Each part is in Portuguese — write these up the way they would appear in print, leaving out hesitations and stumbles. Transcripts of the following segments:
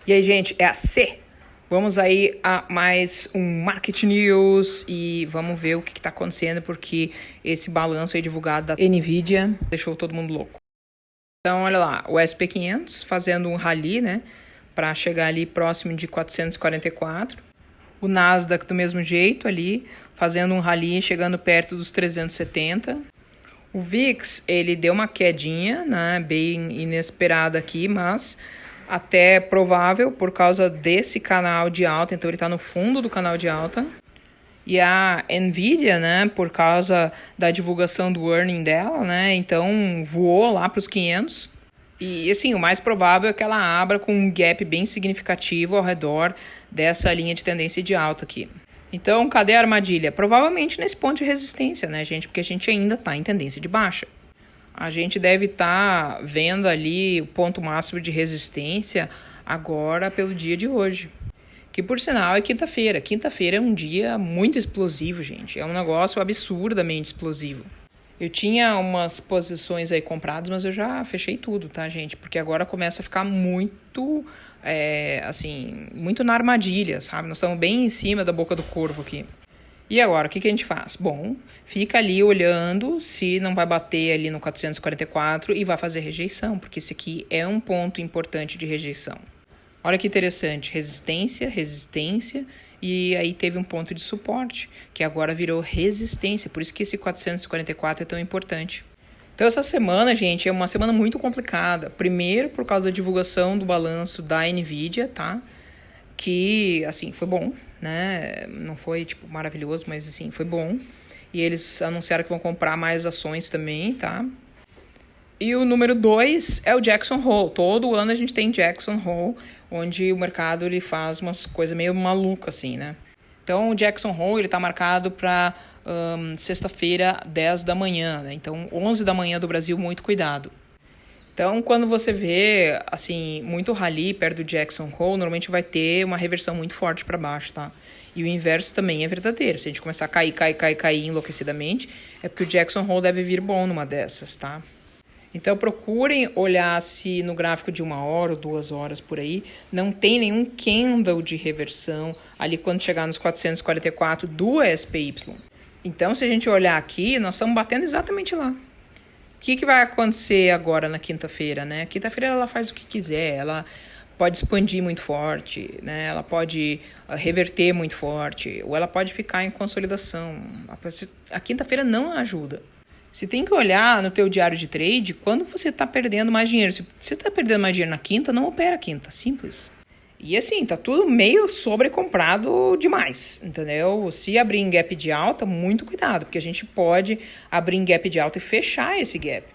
E aí, gente, é a C. Vamos aí a mais um Market News e vamos ver o que está acontecendo, porque esse balanço aí divulgado da NVIDIA deixou todo mundo louco. Então, olha lá, o SP500 fazendo um rally, né, para chegar ali próximo de 444. O Nasdaq do mesmo jeito ali, fazendo um rally, chegando perto dos 370. O VIX, ele deu uma quedinha, né, bem inesperada aqui, mas até provável por causa desse canal de alta, então ele está no fundo do canal de alta. E a Nvidia, né, por causa da divulgação do earning dela, né, então voou lá para os 500. E assim, o mais provável é que ela abra com um gap bem significativo ao redor dessa linha de tendência de alta aqui. Então, cadê a armadilha? Provavelmente nesse ponto de resistência, né, gente? Porque a gente ainda está em tendência de baixa. A gente deve estar vendo ali o ponto máximo de resistência agora pelo dia de hoje. Que, por sinal, é quinta-feira. Quinta-feira é um dia muito explosivo, gente. É um negócio absurdamente explosivo. Eu tinha umas posições aí compradas, mas eu já fechei tudo, tá, gente? Porque agora começa a ficar muito, muito na armadilha, sabe? Nós estamos bem em cima da boca do corvo aqui. E agora, o que a gente faz? Bom, fica ali olhando se não vai bater ali no 444 e vai fazer rejeição, porque esse aqui é um ponto importante de rejeição. Olha que interessante, resistência, resistência, e aí teve um ponto de suporte, que agora virou resistência, por isso que esse 444 é tão importante. Então essa semana, gente, é uma semana muito complicada. Primeiro, por causa da divulgação do balanço da NVIDIA, tá? Que, assim, foi bom, né? Não foi, tipo, maravilhoso, mas, assim, foi bom. E eles anunciaram que vão comprar mais ações também, tá? E o número 2 é o Jackson Hole. Todo ano a gente tem Jackson Hole, onde o mercado ele faz umas coisas meio malucas, assim, né? Então, o Jackson Hole ele tá marcado para sexta-feira, 10 da manhã, né? Então, 11 da manhã do Brasil, muito cuidado. Então, quando você vê, assim, muito rally perto do Jackson Hole, normalmente vai ter uma reversão muito forte para baixo, tá? E o inverso também é verdadeiro. Se a gente começar a cair enlouquecidamente, é porque o Jackson Hole deve vir bom numa dessas, tá? Então, procurem olhar se no gráfico de 1 hora ou 2 horas por aí não tem nenhum candle de reversão ali quando chegar nos 444 do SPY. Então, se a gente olhar aqui, nós estamos batendo exatamente lá. O que vai acontecer agora na quinta-feira, né? Quinta-feira ela faz o que quiser, ela pode expandir muito forte, né? Ela pode reverter muito forte, ou ela pode ficar em consolidação. A quinta-feira não ajuda. Você tem que olhar no teu diário de trade quando você está perdendo mais dinheiro. Se você está perdendo mais dinheiro na quinta, não opera a quinta, simples. E assim, tá tudo meio sobrecomprado demais, entendeu? Se abrir em gap de alta, muito cuidado, porque a gente pode abrir em gap de alta e fechar esse gap.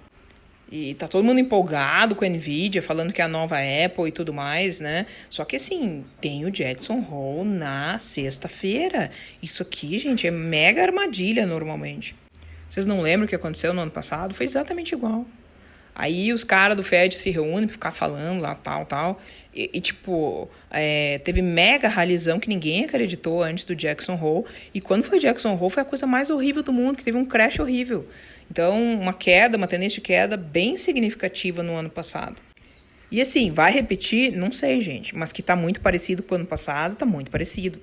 E tá todo mundo empolgado com a NVIDIA, falando que é a nova Apple e tudo mais, né? Só que assim, tem o Jackson Hole na sexta-feira. Isso aqui, gente, é mega armadilha normalmente. Vocês não lembram o que aconteceu no ano passado? Foi exatamente igual. Aí os caras do Fed se reúnem pra ficar falando lá, tal. Teve mega ralizão que ninguém acreditou antes do Jackson Hole. E quando foi Jackson Hole, foi a coisa mais horrível do mundo, que teve um crash horrível. Então, uma tendência de queda bem significativa no ano passado. E assim, vai repetir? Não sei, gente. Mas que tá muito parecido com o ano passado, tá muito parecido.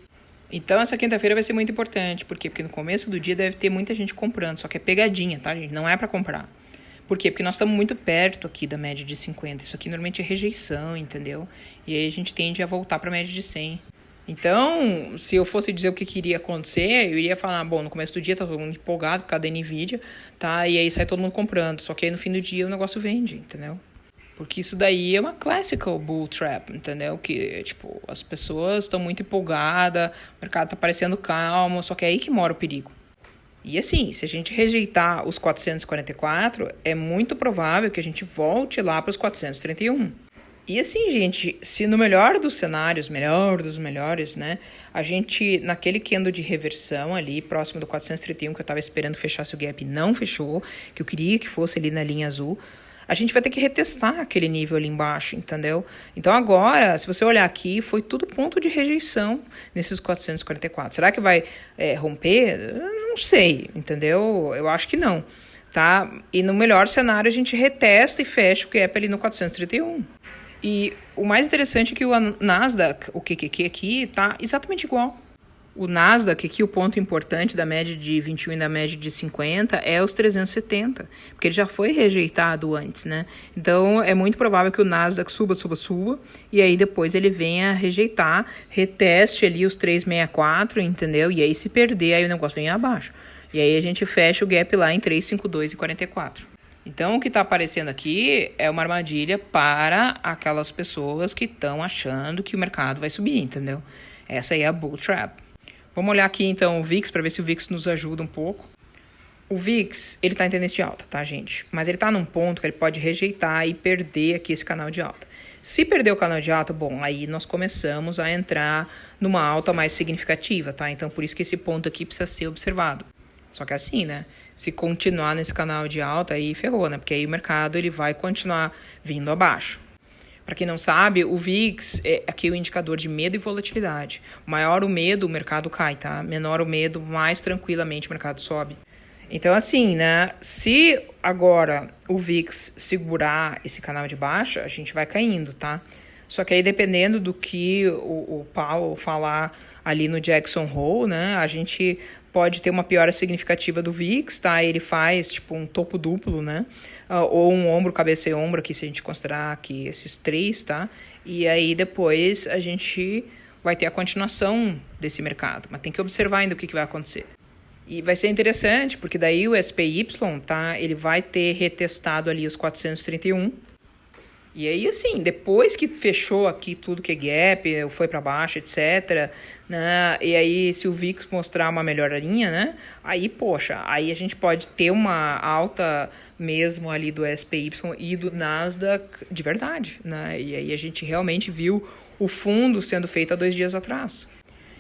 Então, essa quinta-feira vai ser muito importante. Por quê? Porque no começo do dia deve ter muita gente comprando. Só que é pegadinha, tá, gente? Não é pra comprar. Por quê? Porque nós estamos muito perto aqui da média de 50. Isso aqui normalmente é rejeição, entendeu? E aí a gente tende a voltar para a média de 100. Então, se eu fosse dizer o que iria acontecer, eu iria falar, bom, no começo do dia tá todo mundo empolgado por causa da NVIDIA, tá? E aí sai todo mundo comprando. Só que aí no fim do dia o negócio vende, entendeu? Porque isso daí é uma classical bull trap, entendeu? Que, tipo, as pessoas estão muito empolgadas, o mercado tá parecendo calmo, só que é aí que mora o perigo. E assim, se a gente rejeitar os 444, é muito provável que a gente volte lá para os 431. E assim, gente, se no melhor dos cenários, melhor dos melhores, né, a gente, naquele candle de reversão ali, próximo do 431, que eu estava esperando que fechasse o gap, não fechou, que eu queria que fosse ali na linha azul, a gente vai ter que retestar aquele nível ali embaixo, entendeu? Então agora, se você olhar aqui, foi tudo ponto de rejeição nesses 444. Será que vai romper? Não sei, entendeu? Eu acho que não, tá? E no melhor cenário a gente retesta e fecha o gap ali no 431. E o mais interessante é que o Nasdaq, o QQQ aqui, tá exatamente igual. O Nasdaq aqui, o ponto importante da média de 21 e da média de 50 é os 370, porque ele já foi rejeitado antes, né? Então, é muito provável que o Nasdaq suba, e aí depois ele venha rejeitar, reteste ali os 364, entendeu? E aí se perder, aí o negócio vem abaixo. E aí a gente fecha o gap lá em 352 e 44. Então, o que está aparecendo aqui é uma armadilha para aquelas pessoas que estão achando que o mercado vai subir, entendeu? Essa aí é a bull trap. Vamos olhar aqui, então, o VIX, para ver se o VIX nos ajuda um pouco. O VIX, ele está em tendência de alta, tá, gente? Mas ele está num ponto que ele pode rejeitar e perder aqui esse canal de alta. Se perder o canal de alta, bom, aí nós começamos a entrar numa alta mais significativa, tá? Então, por isso que esse ponto aqui precisa ser observado. Só que assim, né? Se continuar nesse canal de alta, aí ferrou, né? Porque aí o mercado ele vai continuar vindo abaixo. Para quem não sabe, o VIX é aqui o indicador de medo e volatilidade. Maior o medo, o mercado cai, tá? Menor o medo, mais tranquilamente o mercado sobe. Então, assim, né? Se agora o VIX segurar esse canal de baixa, a gente vai caindo, tá? Só que aí, dependendo do que o Powell falar ali no Jackson Hole, né? A gente pode ter uma piora significativa do VIX, tá? Ele faz, tipo, um topo duplo, né? Ou um ombro, cabeça e ombro aqui, se a gente considerar aqui esses três, tá? E aí, depois, a gente vai ter a continuação desse mercado. Mas tem que observar ainda o que vai acontecer. E vai ser interessante, porque daí o SPY, tá? Ele vai ter retestado ali os 431. E aí, assim, depois que fechou aqui tudo que é gap, foi para baixo, etc., né? E aí, se o VIX mostrar uma melhorinha, né? Aí, poxa, aí a gente pode ter uma alta mesmo ali do SPY e do Nasdaq de verdade, né? E aí a gente realmente viu o fundo sendo feito há 2 dias atrás.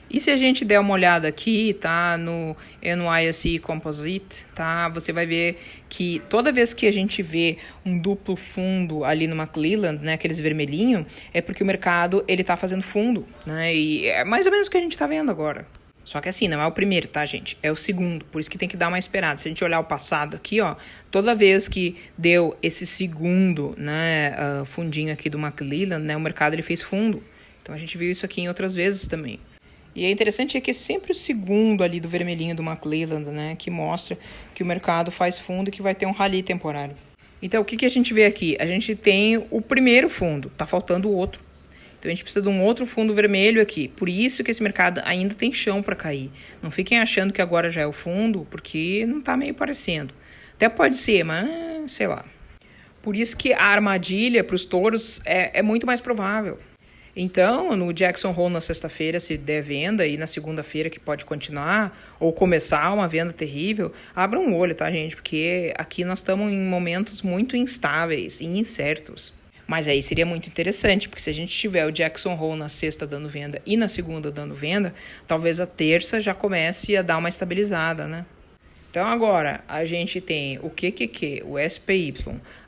E se a gente der uma olhada aqui, tá, no NYSE Composite, tá, você vai ver que toda vez que a gente vê um duplo fundo ali numa Cleveland, né, aqueles vermelhinhos, é porque o mercado, ele tá fazendo fundo, né, e é mais ou menos o que a gente tá vendo agora. Só que assim, não é o primeiro, tá, gente? É o segundo, por isso que tem que dar uma esperada. Se a gente olhar o passado aqui, ó, toda vez que deu esse segundo, né, fundinho aqui do McClelland, né, o mercado, ele fez fundo. Então a gente viu isso aqui em outras vezes também. E é interessante que é sempre o segundo ali do vermelhinho do McClelland, né, que mostra que o mercado faz fundo e que vai ter um rally temporário. Então, o que a gente vê aqui? A gente tem o primeiro fundo, tá faltando o outro. Então, a gente precisa de um outro fundo vermelho aqui. Por isso que esse mercado ainda tem chão para cair. Não fiquem achando que agora já é o fundo, porque não tá meio parecendo. Até pode ser, mas sei lá. Por isso que a armadilha para os touros é muito mais provável. Então, no Jackson Hole na sexta-feira, se der venda, e na segunda-feira que pode continuar, ou começar uma venda terrível, abra um olho, tá, gente? Porque aqui nós estamos em momentos muito instáveis e incertos. Mas aí seria muito interessante, porque se a gente tiver o Jackson Hole na sexta dando venda e na segunda dando venda, talvez a terça já comece a dar uma estabilizada, né? Então agora a gente tem o QQQ, o SPY,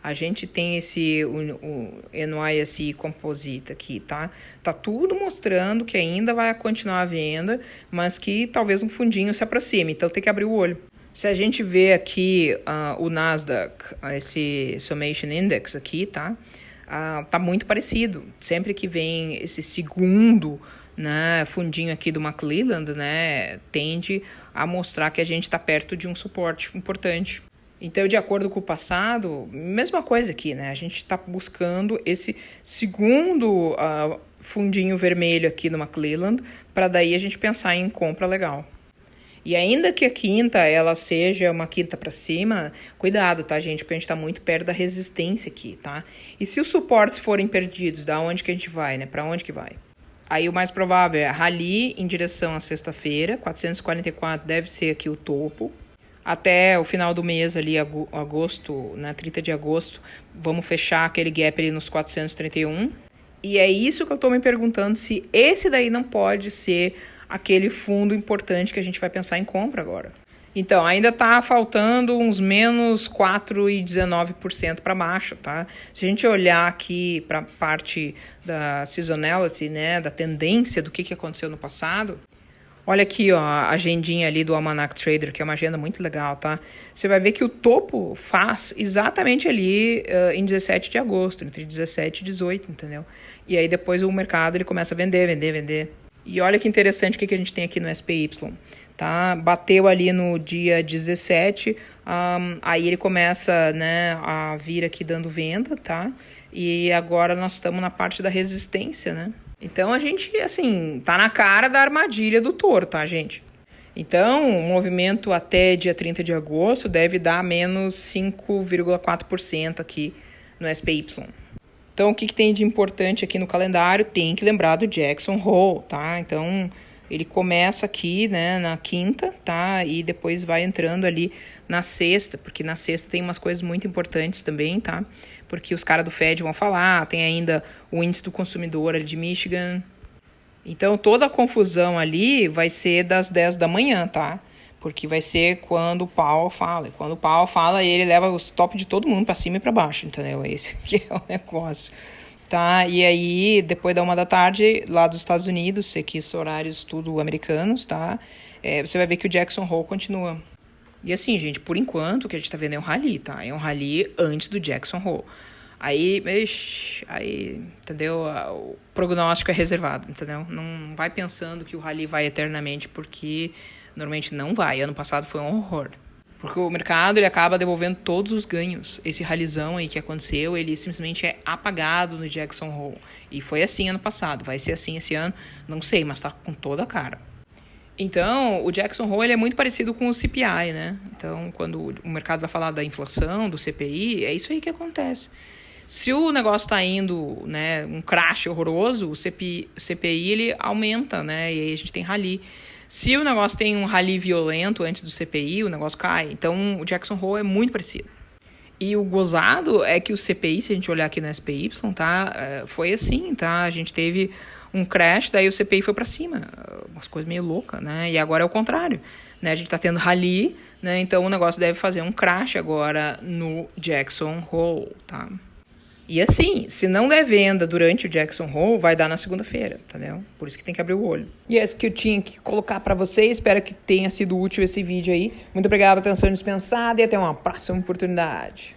a gente tem o NYSE Composite aqui, tá? Tá tudo mostrando que ainda vai continuar a venda, mas que talvez um fundinho se aproxime, então tem que abrir o olho. Se a gente vê aqui o Nasdaq, esse Summation Index aqui, tá? Tá muito parecido. Sempre que vem esse segundo, né, fundinho aqui do McClelland, né, tende a mostrar que a gente está perto de um suporte importante. Então, de acordo com o passado, mesma coisa aqui, né? A gente está buscando esse segundo fundinho vermelho aqui no McClelland, para daí a gente pensar em compra legal. E ainda que a quinta ela seja uma quinta para cima, cuidado, tá, gente? Porque a gente está muito perto da resistência aqui, tá? E se os suportes forem perdidos, da onde que a gente vai, né? Para onde que vai? Aí o mais provável é rally em direção à sexta-feira, 444 deve ser aqui o topo. Até o final do mês ali, agosto, né, 30 de agosto, vamos fechar aquele gap ali nos 431. E é isso que eu estou me perguntando, se esse daí não pode ser aquele fundo importante que a gente vai pensar em compra agora. Então, ainda está faltando uns menos 4,19% para baixo, tá? Se a gente olhar aqui para a parte da seasonality, né, da tendência do que aconteceu no passado, Olha aqui, ó, a agendinha ali do Almanac Trader, que é uma agenda muito legal, tá? Você vai ver que o topo faz exatamente ali em 17 de agosto, entre 17 e 18, entendeu? E aí depois o mercado ele começa a vender. E olha que interessante o que a gente tem aqui no SPY, tá? Bateu ali no dia 17, aí ele começa, né, a vir aqui dando venda, tá? E agora nós estamos na parte da resistência, né? Então a gente, assim, tá na cara da armadilha do touro, tá, gente? Então, o movimento até dia 30 de agosto deve dar menos 5,4% aqui no SPY. Então, o que tem de importante aqui no calendário? Tem que lembrar do Jackson Hole, tá? Então, ele começa aqui, né, na quinta, tá? E depois vai entrando ali na sexta, porque na sexta tem umas coisas muito importantes também, tá? Porque os caras do Fed vão falar, tem ainda o índice do consumidor ali de Michigan. Então, toda a confusão ali vai ser das 10 da manhã, tá? Porque vai ser quando o Powell fala. E quando o Powell fala, ele leva o stop de todo mundo para cima e para baixo, entendeu? Esse aqui é o negócio. Tá? E aí, depois da 1 da tarde, lá dos Estados Unidos, sei que esses horários tudo americanos, tá? Você vai ver que o Jackson Hole continua. E assim, gente, por enquanto, o que a gente tá vendo é um rally, tá? É um rally antes do Jackson Hole. Aí, entendeu? O prognóstico é reservado, entendeu? Não vai pensando que o rally vai eternamente, porque normalmente não vai. Ano passado foi um horror. Porque o mercado ele acaba devolvendo todos os ganhos. Esse ralizão aí que aconteceu, ele simplesmente é apagado no Jackson Hole. E foi assim ano passado. Vai ser assim esse ano? Não sei, mas tá com toda a cara. Então, o Jackson Hole ele é muito parecido com o CPI, né? Então, quando o mercado vai falar da inflação, do CPI, é isso aí que acontece. Se o negócio está indo, né, um crash horroroso, o CPI ele aumenta, né? E aí a gente tem rally. Se o negócio tem um rally violento antes do CPI, o negócio cai. Então, o Jackson Hole é muito parecido. E o gozado é que o CPI, se a gente olhar aqui no SPY, tá, foi assim, tá? A gente teve um crash, daí o CPI foi para cima. Umas coisas meio loucas, né? E agora é o contrário, né? A gente tá tendo rally, né? Então, o negócio deve fazer um crash agora no Jackson Hole, tá? E assim, se não der venda durante o Jackson Hole, vai dar na segunda-feira, entendeu? Por isso que tem que abrir o olho. E é isso que eu tinha que colocar pra vocês. Espero que tenha sido útil esse vídeo aí. Muito obrigado pela atenção dispensada e até uma próxima oportunidade.